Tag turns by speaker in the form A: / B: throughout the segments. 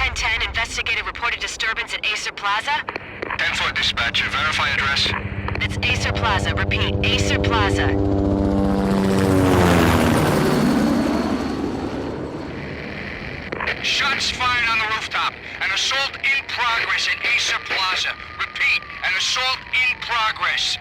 A: 1010, investigated reported disturbance at Acer Plaza.
B: 10-4 dispatcher, verify address.
A: It's Acer Plaza, repeat, Acer Plaza.
B: Shots fired on the rooftop. An assault in progress at Acer Plaza. Repeat, an assault in progress.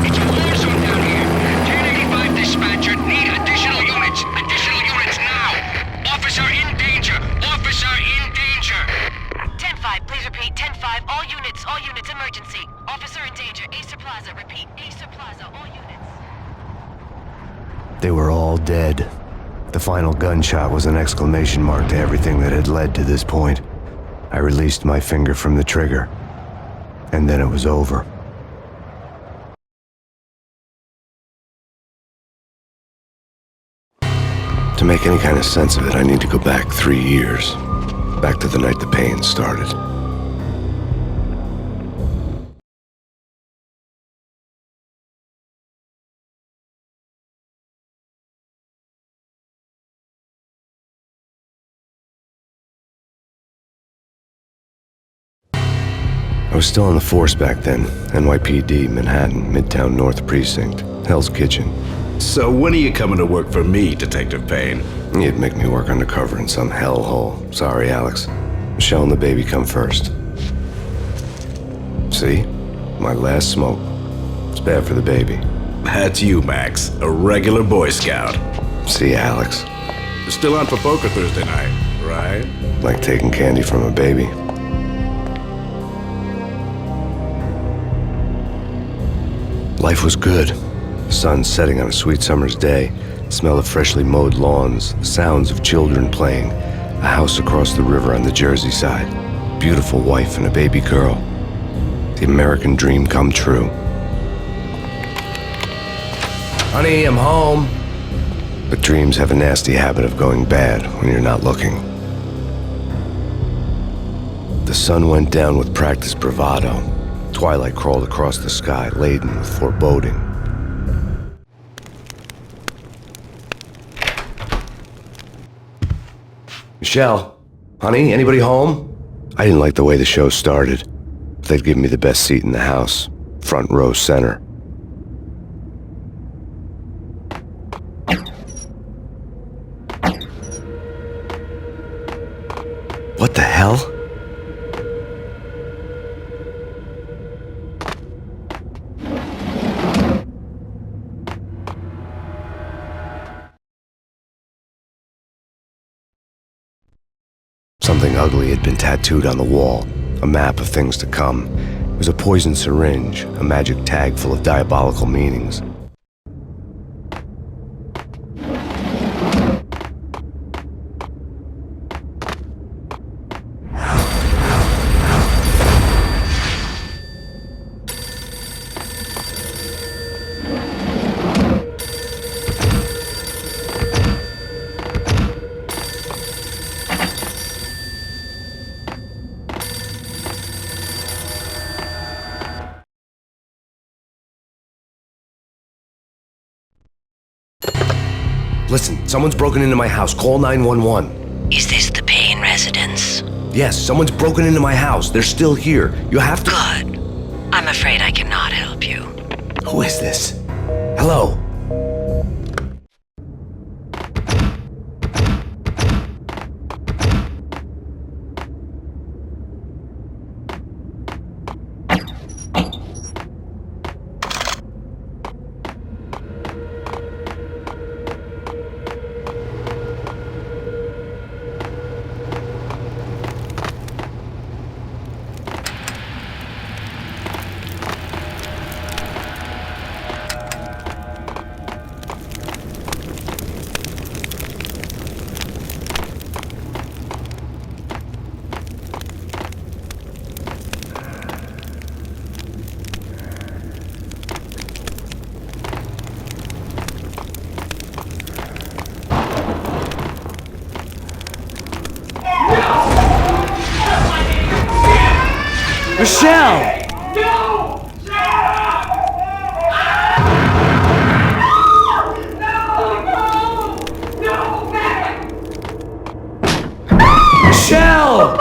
B: It's a war zone down here. 1085 dispatcher, need additional units. Additional units now. Officer in danger. Officer in danger.
A: 10-5, please repeat, 10-5, all units, emergency. Officer in danger, Acer Plaza, repeat, Acer Plaza, all units.
C: They were all dead. The final gunshot was an exclamation mark to everything that had led to this point. I released my finger from the trigger, and then it was over. To make any kind of sense of it, I need to go back 3 years. Back to the night the Payne started. I was still on the force back then. NYPD, Manhattan, Midtown North Precinct, Hell's Kitchen.
D: So when are you coming to work for me, Detective Payne?
C: You'd make me work undercover in some hellhole. Sorry, Alex. Michelle and the baby come first. See? My last smoke. It's bad for the baby.
D: That's you, Max. A regular Boy Scout.
C: See, Alex.
D: Still on for poker Thursday night, right?
C: Like taking candy from a baby. Life was good. The sun setting on a sweet summer's day, the smell of freshly mowed lawns, the sounds of children playing, a house across the river on the Jersey side, beautiful wife and a baby girl. The American dream come true. Honey, I'm home. But dreams have a nasty habit of going bad when you're not looking. The sun went down with practiced bravado. Twilight crawled across the sky, laden with foreboding. Michelle, honey, anybody home? I didn't like the way the show started. They'd give me the best seat in the house, front row center. What the hell? Something ugly had been tattooed on the wall, a map of things to come. It was a poison syringe, a magic tag full of diabolical meanings. Listen, someone's broken into my house. Call 911.
E: Is this the Payne residence?
C: Yes, someone's broken into my house. They're still here. You have to...
E: Good. I'm afraid I cannot help you.
C: Who is this? Hello? Michelle! Michelle!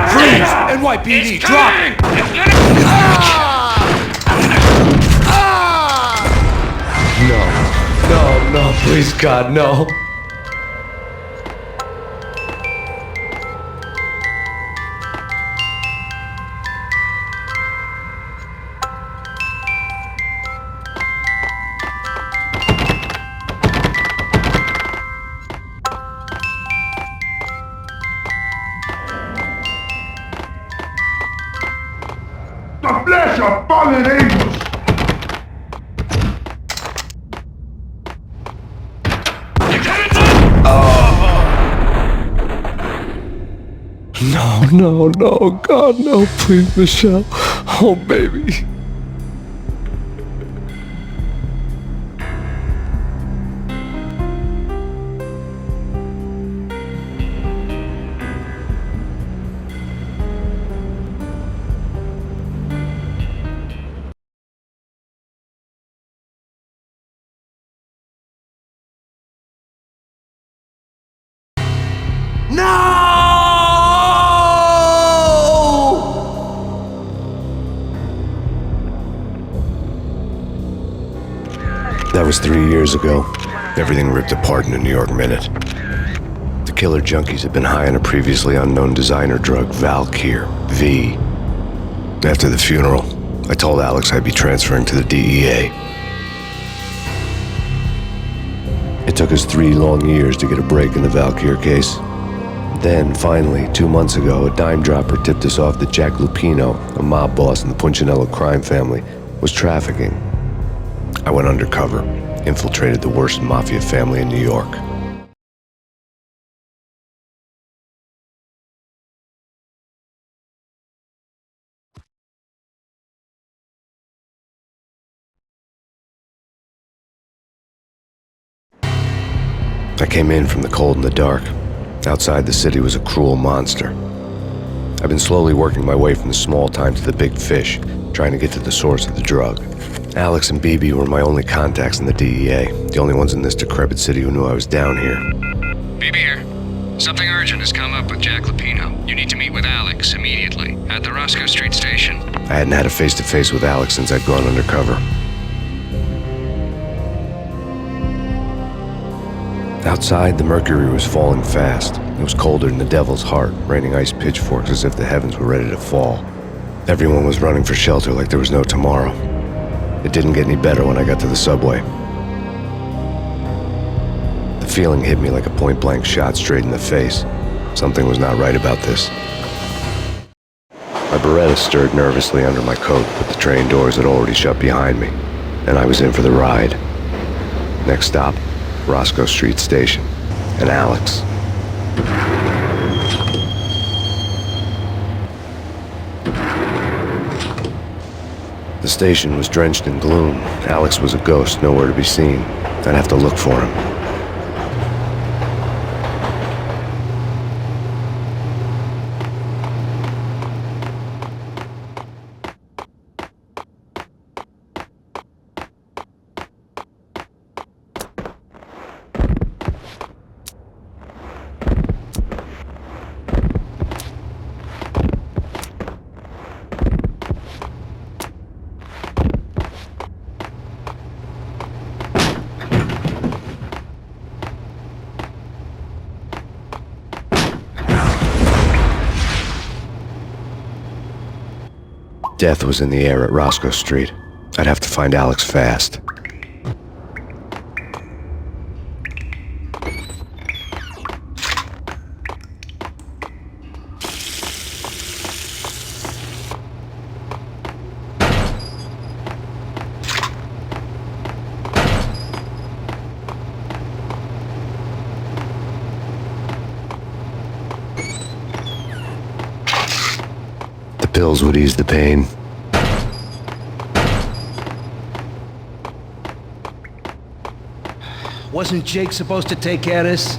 C: Freeze! NYPD, drop it! No, please God, no.
F: The flesh of fallen angels! No, God, no, please, Michelle. Oh, baby.
C: That was 3 years ago. Everything ripped apart in a New York minute. The killer junkies had been high on a previously unknown designer drug, Valkyr, V. After the funeral, I told Alex I'd be transferring to the DEA. It took us 3 long years to get a break in the Valkyr case. Then, finally, 2 months ago, a dime dropper tipped us off that Jack Lupino, a mob boss in the Punchinello crime family, was trafficking. I went undercover, infiltrated the worst mafia family in New York. I came in from the cold and the dark. Outside the city was a cruel monster. I've been slowly working my way from the small time to the big fish, trying to get to the source of the drug. Alex and BB were my only contacts in the DEA, the only ones in this decrepit city who knew I was down here.
B: BB here. Something urgent has come up with Jack Lupino. You need to meet with Alex immediately at the Roscoe Street station.
C: I hadn't had a face-to-face with Alex since I'd gone undercover. Outside, the mercury was falling fast. It was colder than the devil's heart, raining ice pitchforks as if the heavens were ready to fall. Everyone was running for shelter like there was no tomorrow. It didn't get any better when I got to the subway. The feeling hit me like a point-blank shot straight in the face. Something was not right about this. My Beretta stirred nervously under my coat, but the train doors had already shut behind me, and I was in for the ride. Next stop, Roscoe Street Station, and Alex. The station was drenched in gloom. Alex was a ghost, nowhere to be seen. I'd have to look for him. Death was in the air at Roscoe Street. I'd have to find Alex fast. The pills would ease the pain.
G: Wasn't Jake supposed to take care of this?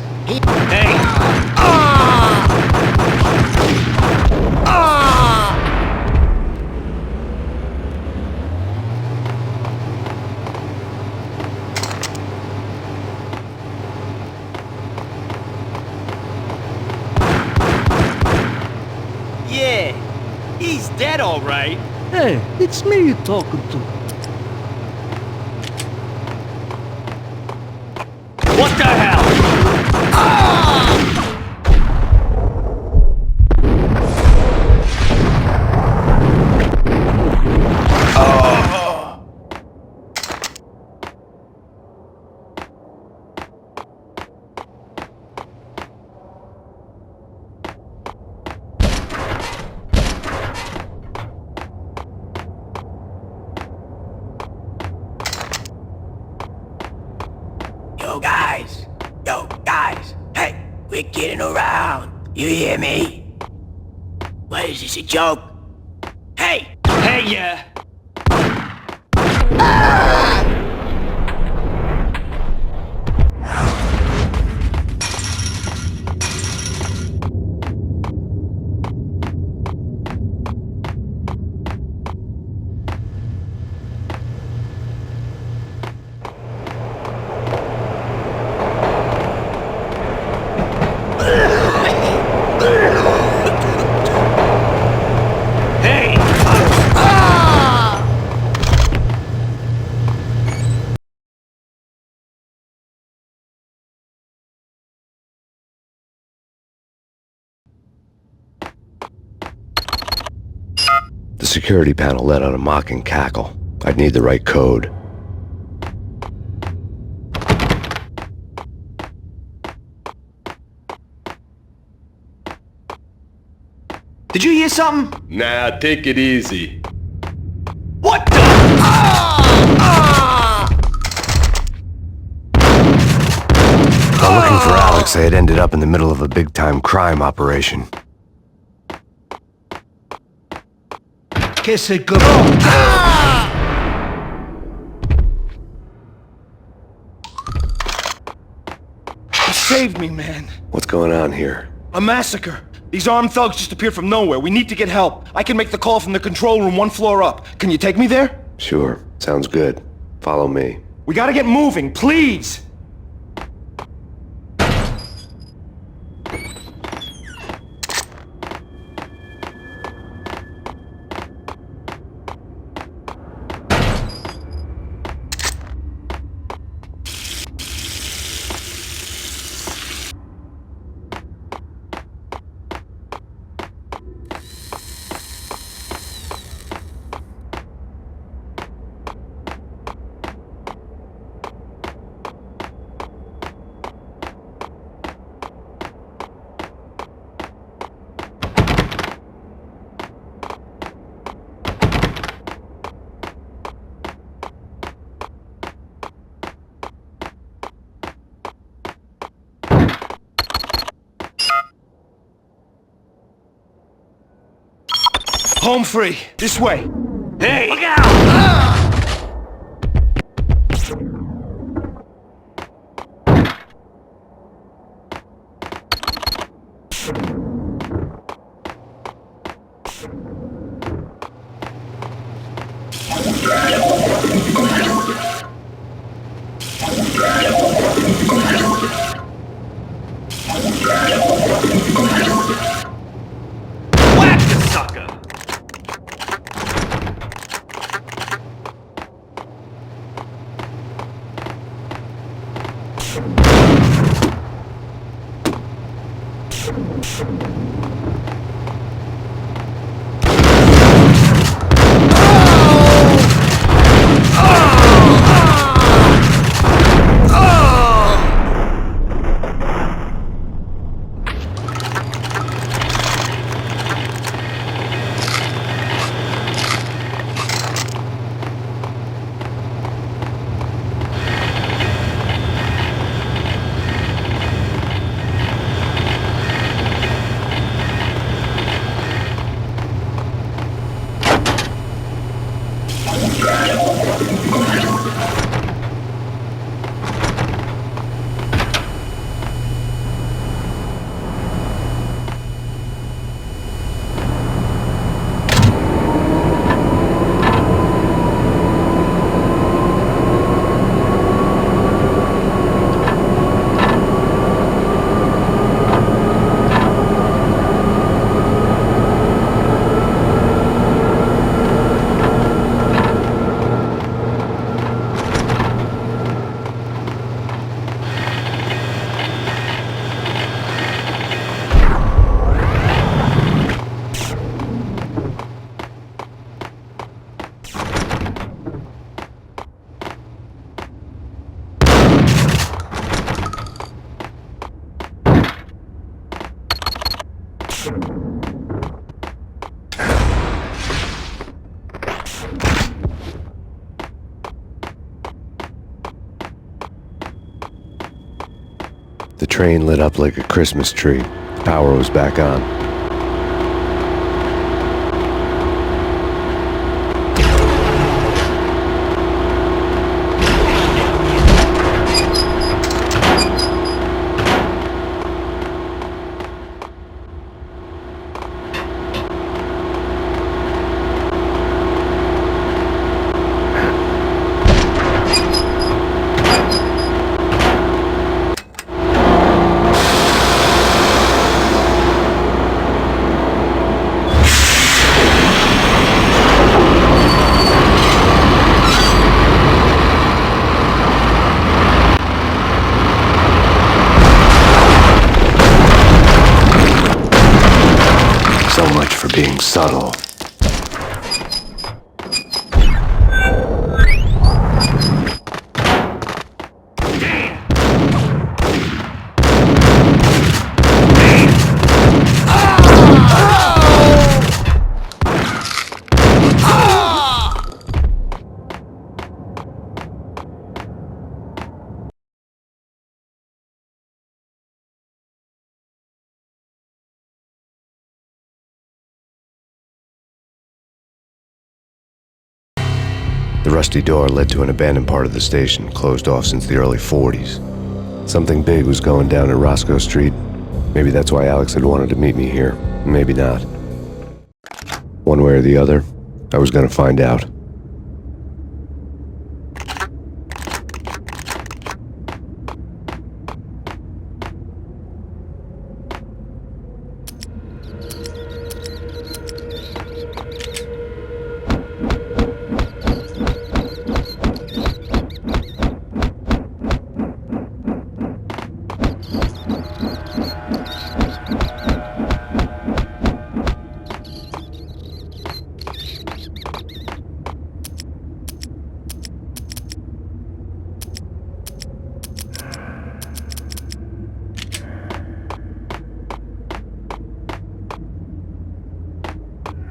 H: Yeah, he's dead, all right.
G: Hey, it's me you're talking to.
H: What the hell?
I: Yo, guys, hey, we're getting around. You hear me? What is this, a joke? Hey!
H: Hey, yeah.
C: The security panel let out a mocking cackle. I'd need the right code.
H: Did you hear something?
F: Nah, take it easy.
H: What the?
C: While looking for Alex, I had ended up in the middle of a big-time crime operation.
G: Kiss it goodbye. You saved me, man.
C: What's going on here?
J: A massacre. These armed thugs just appeared from nowhere. We need to get help. I can make the call from the control room 1 floor up. Can you take me there?
C: Sure, sounds good. Follow me.
J: We gotta get moving, please! Home free. This way.
H: Hey! Look out! Whack the sucker!
C: The train lit up like a Christmas tree. The power was back on. So much for being subtle. The rusty door led to an abandoned part of the station, closed off since the early 40s. Something big was going down at Roscoe Street. Maybe that's why Alex had wanted to meet me here. Maybe not. One way or the other, I was gonna find out.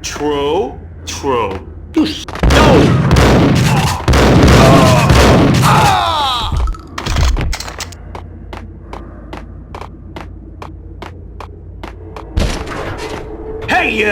H: True. Hey,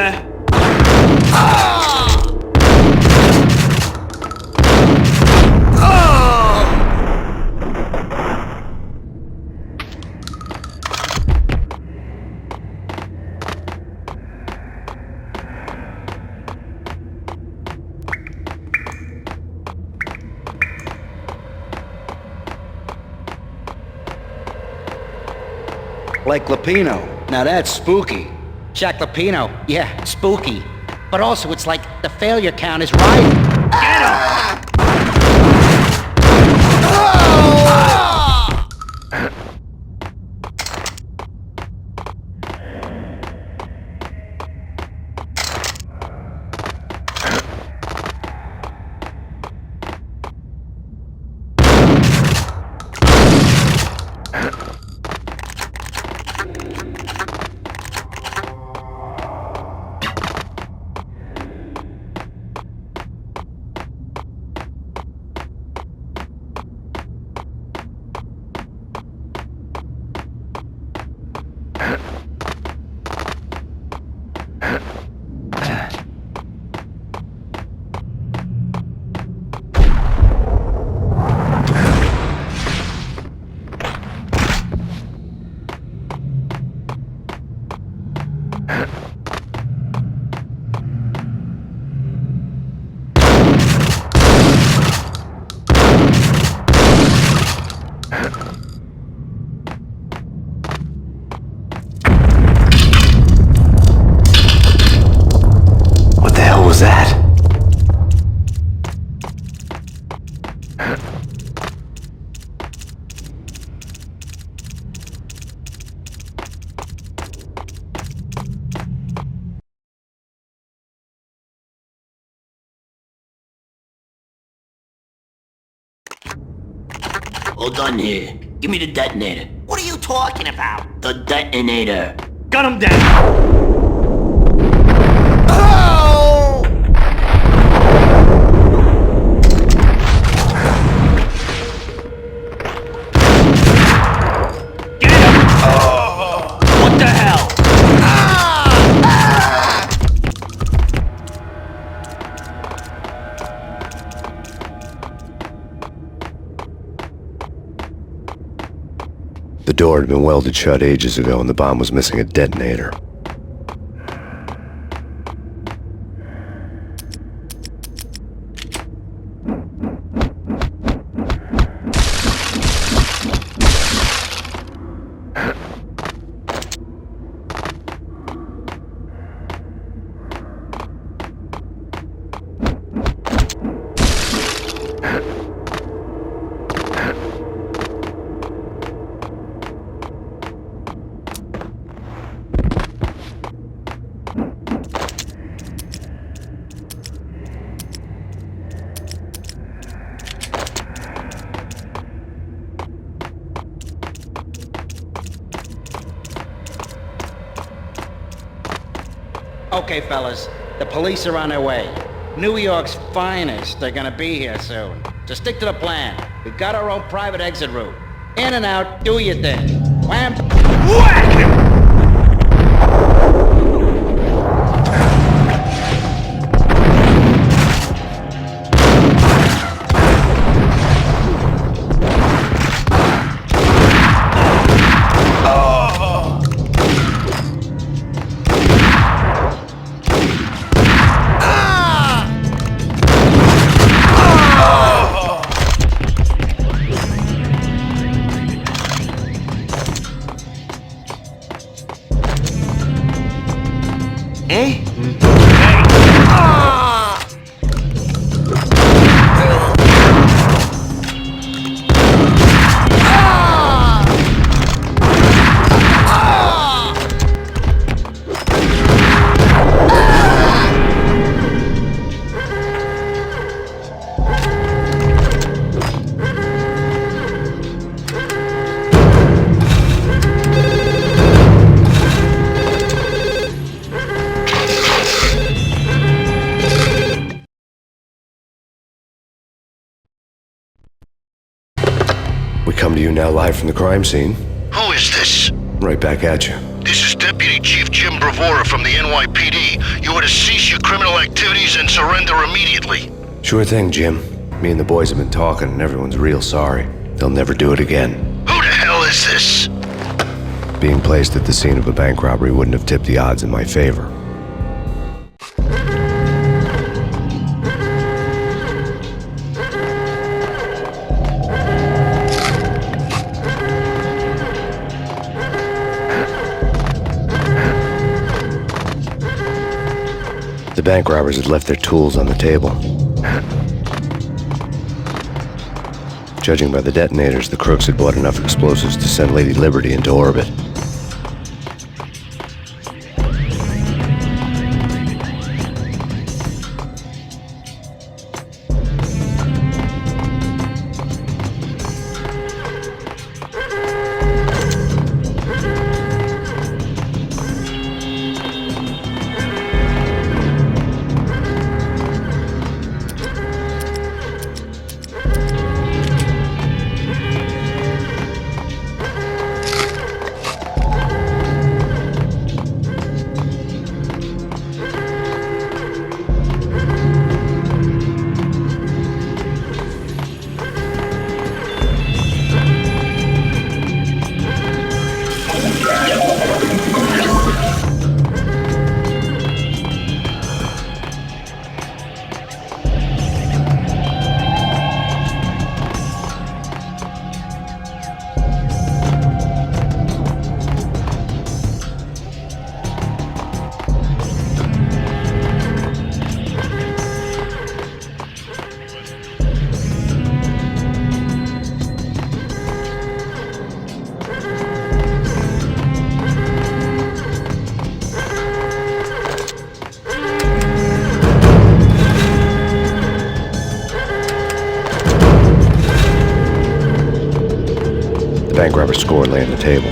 G: Like Lapino. Now that's spooky.
I: Jack Lapino, yeah, spooky. But also it's like the failure count is rising.
H: Get him!
C: What the hell was that?
I: Hold on here. Give me the detonator. What are you talking about? The detonator.
H: Gun him down! Get him!
C: The door had been welded shut ages ago and the bomb was missing a detonator.
G: Okay, fellas, the police are on their way. New York's finest are gonna be here soon. So stick to the plan. We've got our own private exit route. In and out, do your thing. Wham! Whack!
C: We come to you now live from the crime scene.
K: Who is this?
C: Right back at you.
K: This is Deputy Chief Jim Bravura from the NYPD. You are to cease your criminal activities and surrender immediately.
C: Sure thing, Jim. Me and the boys have been talking and everyone's real sorry. They'll never do it again.
K: Who the hell is this?
C: Being placed at the scene of a bank robbery wouldn't have tipped the odds in my favor. The bank robbers had left their tools on the table. Judging by the detonators, the crooks had bought enough explosives to send Lady Liberty into orbit. The bank robber's score lay on the table.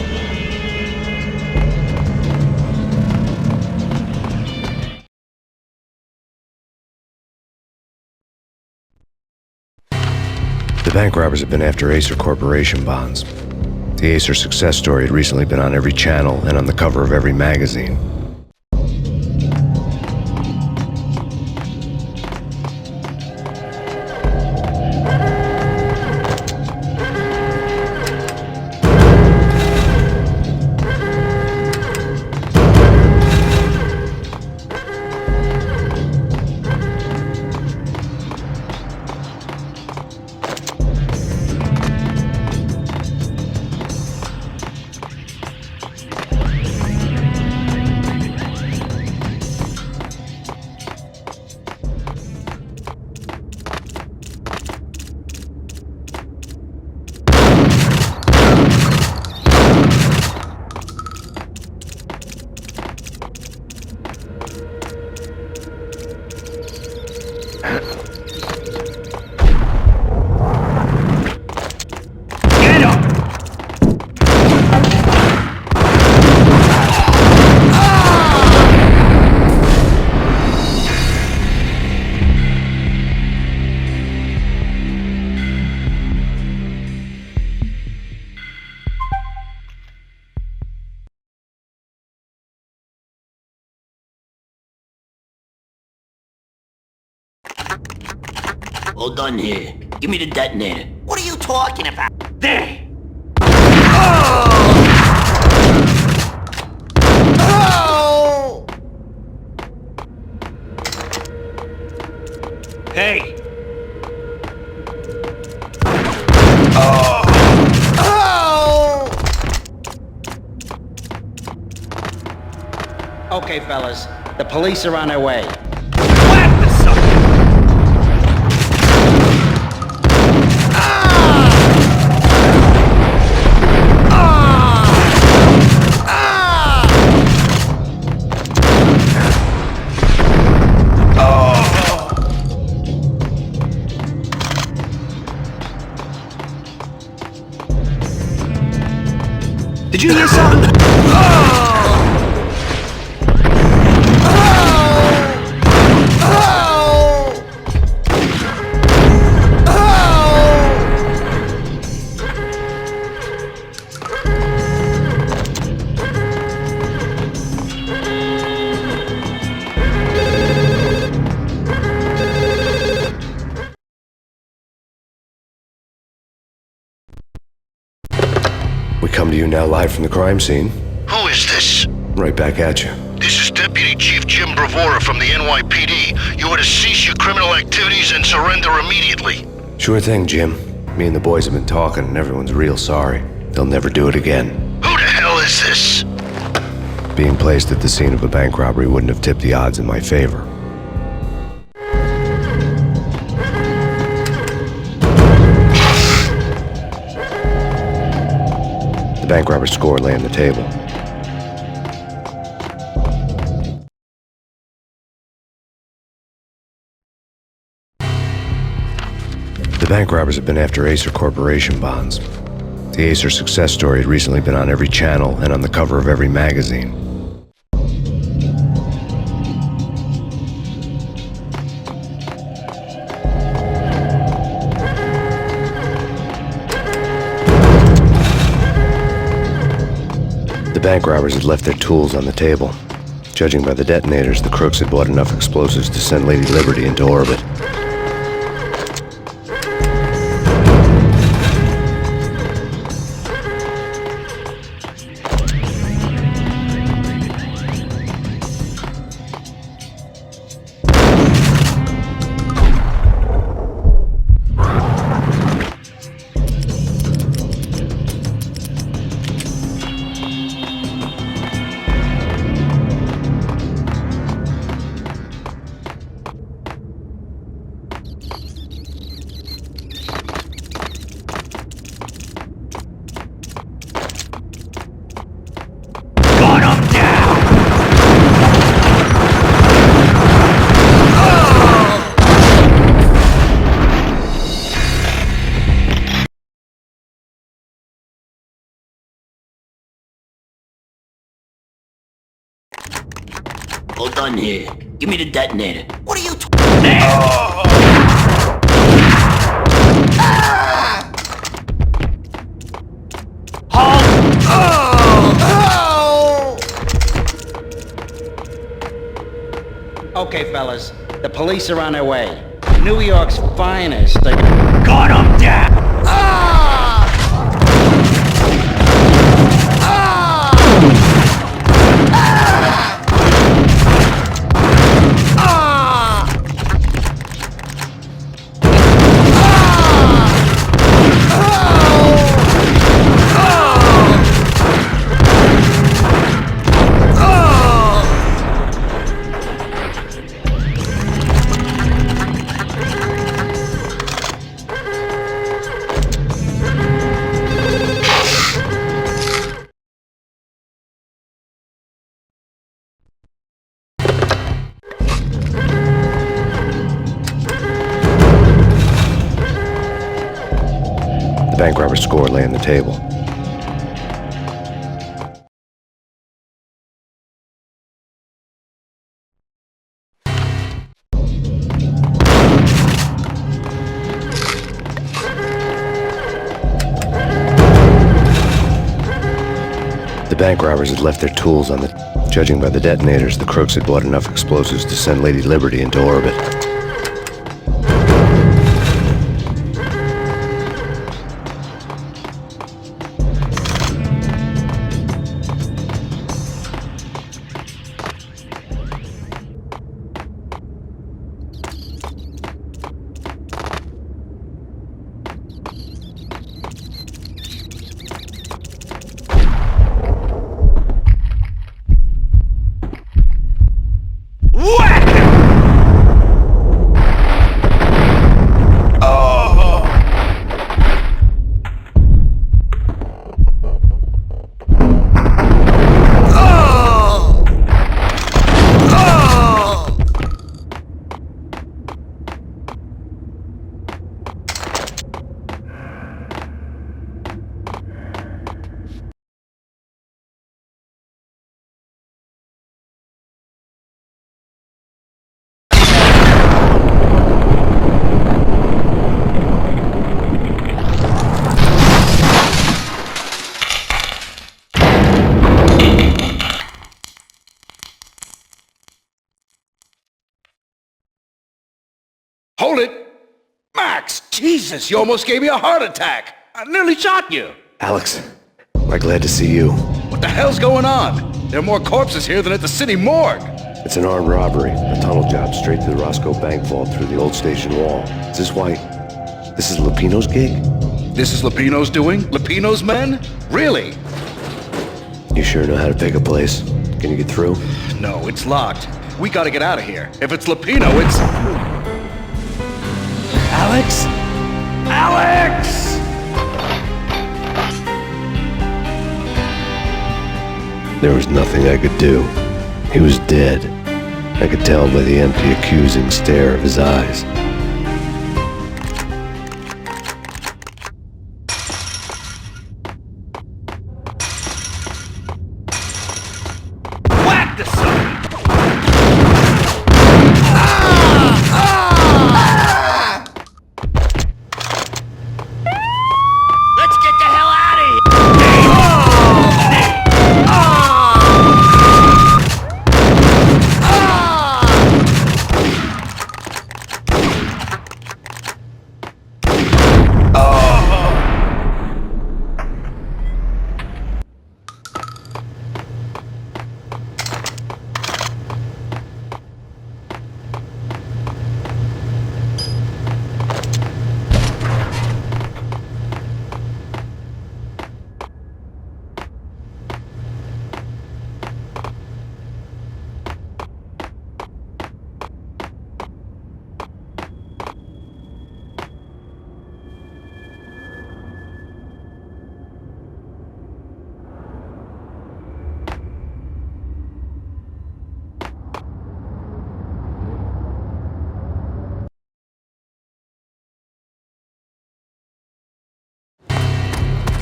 C: The bank robbers had been after Acer Corporation bonds. The Acer success story had recently been on every channel and on the cover of every magazine.
I: Hold on here. Give me the detonator. What are you talking about?
H: There! Hey!
G: Okay, fellas. The police are on their way.
H: Whap the sucker!
J: Did you hear something?
C: We come to you now live from the crime scene.
K: Who is this?
C: Right back at you.
K: This is Deputy Chief Jim Bravura from the NYPD. You are to cease your criminal activities and surrender immediately.
C: Sure thing, Jim. Me and the boys have been talking, and everyone's real sorry. They'll never do it again.
K: Who the hell is this?
C: Being placed at the scene of a bank robbery wouldn't have tipped the odds in my favor. The bank robber's score lay on the table. The bank robbers have been after Acer Corporation bonds. The Acer success story had recently been on every channel and on the cover of every magazine. The bank robbers had left their tools on the table. Judging by the detonators, the crooks had bought enough explosives to send Lady Liberty into orbit.
I: Hold on here. Give me the detonator. What are you
G: Okay, fellas. The police are on their way. New York's finest. Gun
H: 'em down!
C: The bank robber's score lay on the table. The bank robbers had left their tools on the... Judging by the detonators, the crooks had bought enough explosives to send Lady Liberty into orbit.
D: Jesus, you almost gave me a heart attack. I nearly shot you.
C: Alex, I'm glad to see you.
D: What the hell's going on? There are more corpses here than at the city morgue.
C: It's an armed robbery, a tunnel job straight to the Roscoe Bank vault through the old station wall. Is this why... This is Lupino's gig?
D: This is Lupino's doing? Lupino's men? Really?
C: You sure know how to pick a place? Can you get through?
D: No, it's locked. We gotta get out of here. If it's Lupino, it's...
I: Alex? Alex!
C: There was nothing I could do. He was dead. I could tell by the empty, accusing stare of his eyes.
H: Whack the son!
I: Let's get the hell out of here!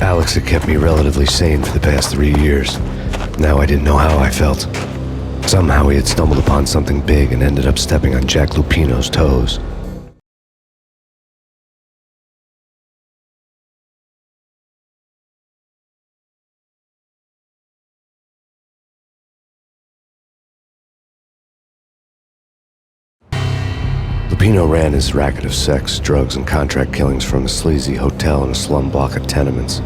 C: Alex had kept me relatively sane for the past 3 years. Now I didn't know how I felt. Somehow he had stumbled upon something big and ended up stepping on Jack Lupino's toes. Lupino ran his racket of sex, drugs, and contract killings from a sleazy hotel in a slum block of tenements.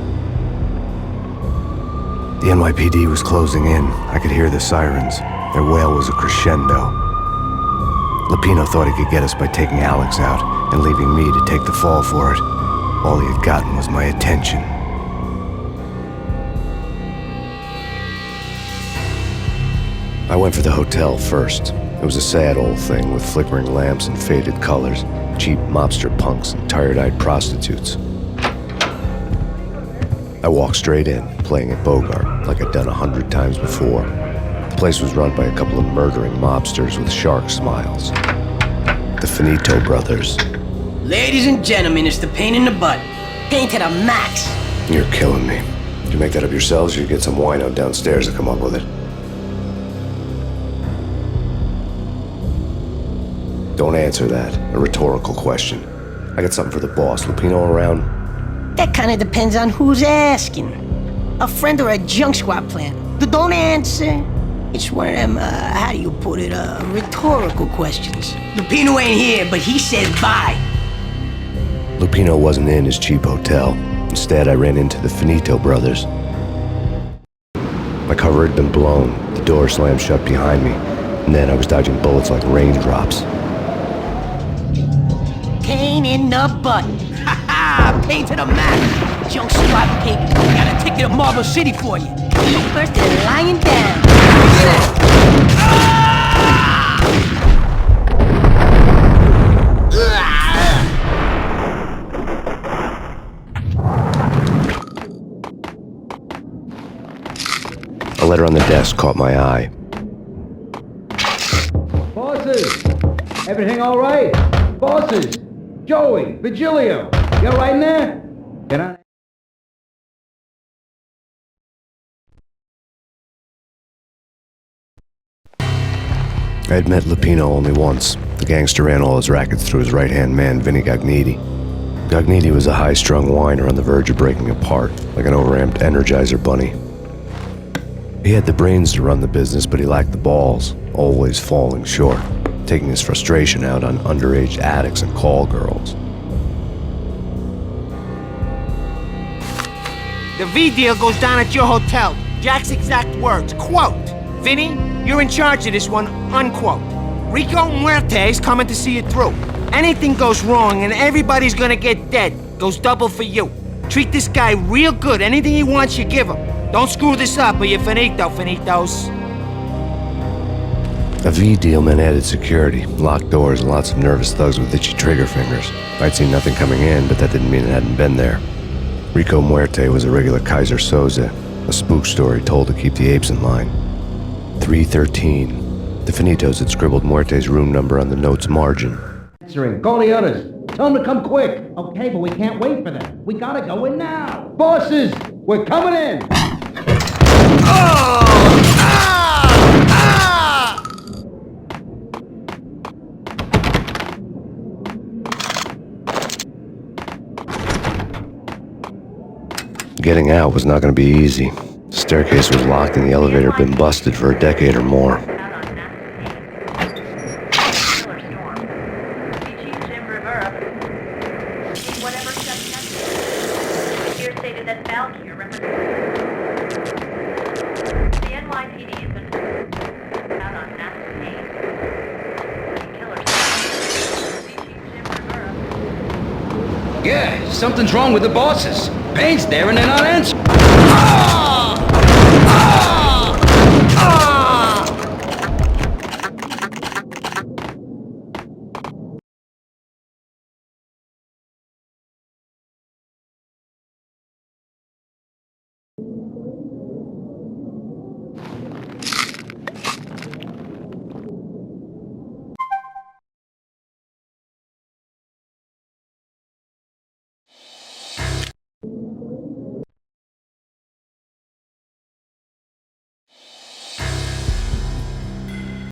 C: The NYPD was closing in. I could hear the sirens. Their wail was a crescendo. Lupino thought he could get us by taking Alex out and leaving me to take the fall for it. All he had gotten was my attention. I went for the hotel first. It was a sad old thing with flickering lamps and faded colors, cheap mobster punks and tired-eyed prostitutes. I walked straight in, playing at Bogart, like I'd done 100 times before. The place was run by a couple of murdering mobsters with shark smiles. The Finito brothers.
I: Ladies and gentlemen, it's the Payne in the butt. Payne to the max.
C: You're killing me. Did you make that up yourselves, or you get some wino downstairs to come up with it? Don't answer that. A rhetorical question. I got something for the boss. Lupino around?
I: That kind of depends on who's asking. A friend or a junk squad plan. Don't answer. It's one of them, how do you put it, rhetorical questions. Lupino ain't here, but he says bye.
C: Lupino wasn't in his cheap hotel. Instead, I ran into the Finito brothers. My cover had been blown. The door slammed shut behind me. And then I was dodging bullets like raindrops.
I: Payne in the butt. Ha ha! Payne to the max. Junk squad pig. Got a ticket to Marble City for you. You first and lying down.
C: A letter on the desk caught my eye.
G: Bosses! Everything all right? Bosses! Joey! Vigilio! You all right in there? Get on.
C: I had met Lupino only once. The gangster ran all his rackets through his right-hand man, Vinny Gagniti. Gagniti was a high-strung whiner on the verge of breaking apart, like an overamped Energizer bunny. He had the brains to run the business, but he lacked the balls, always falling short, taking his frustration out on underage addicts and call girls.
L: The V deal goes down at your hotel. Jack's exact words, quote, Vinny, you're in charge of this one, unquote. Rico Muerte's coming to see it through. Anything goes wrong and everybody's gonna get dead. Goes double for you. Treat this guy real good. Anything he wants, you give him. Don't screw this up or you're finito, finitos.
C: A V deal meant added security, locked doors, and lots of nervous thugs with itchy trigger fingers. I'd seen nothing coming in, but that didn't mean it hadn't been there. Rico Muerte was a regular Kaiser Soze, a spook story told to keep the apes in line. 313. The Finitos had scribbled Muerte's room number on the note's margin.
G: Answering. Call the others. Tell them to come quick. Okay, but we can't wait for them. We gotta go in now. Bosses, we're coming in.
C: Getting out was not going to be easy. The staircase was locked and the elevator had been busted for a decade or more.
G: Yeah, something's wrong with the bosses. Payne's there and they're not answering.